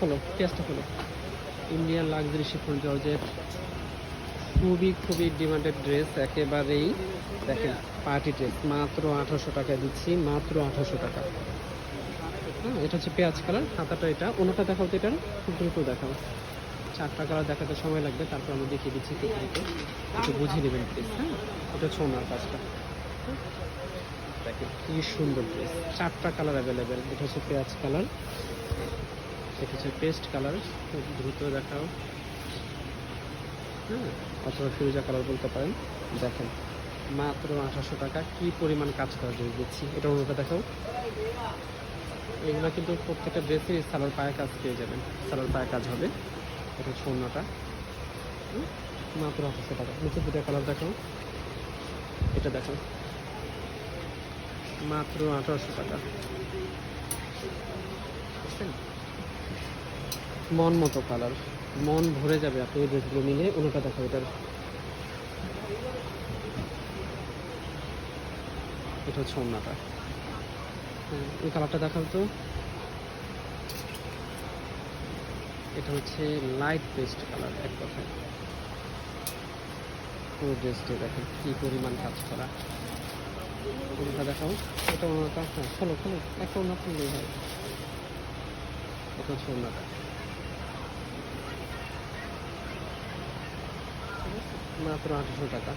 খোলো, পেঁয়াজটা খোলো। ইন্ডিয়ান লাক্সারি শিফন জর্জেট, খুবই ডিমান্ডেড ড্রেস একেবারেই। দেখেন পার্টি ড্রেস মাত্র 1800 টাকায় দিচ্ছি, মাত্র 1800 টাকা। হ্যাঁ, এটা হচ্ছে পেঁয়াজ কালার, হাতাটা এটা। অন্যটা দেখাও তো, এটার খুব দ্রুত দেখাও। 4টা কালার দেখাতে সময় লাগবে, তারপর আমি দেখিয়ে দিচ্ছি খুব দ্রুত, একটু বুঝিয়ে নেবেন প্লিজ। হ্যাঁ, এটা হচ্ছে ওনার কাজটা। দেখেন কি সুন্দর ড্রেস, 4টা কালার অ্যাভেলেবেল। এটা হচ্ছে পেঁয়াজ কালার, এটা হচ্ছে পেস্ট কালার, খুব দ্রুত দেখাও। হ্যাঁ, অথবা ফিরোজা কালার বলতে পারেন। দেখেন মাত্র 1800 টাকা, কি পরিমাণ কাজ করা ড্রেস দিচ্ছি। এটা অন্যটা দেখাও। এগুলো কিন্তু প্রত্যেকটা ড্রেসের সালোয়ার পায়ে কাজ পেয়ে যাবেন, সালোয়ার পায়ে কাজ হবে। এটা হচ্ছে অন্যটা, মাত্র 1800 টাকা। নিচে 2টা কালার দেখাও, এটা দেখো মাত্র 1800 টাকা। বুঝছেন, মন মতো কালার, মন ভরে যাবে আপনি এই ড্রেসগুলো নিলে। অন্যটা দেখো, এটার এটা হচ্ছে অন্যটা। এই কালারটা দেখাও তো। এটা হচ্ছে লাইট পেস্ট কালার, এক কথায় পুরো ড্রেসটা দেখেন কি পরিমাণ কাজ করা। ওটা দেখাও, এটা ওনাটা। হ্যাঁ খোলো খোলো, একটা ওনা খুললেই হয়। এটা হচ্ছে ওনাটা, মাত্র 1800 টাকা।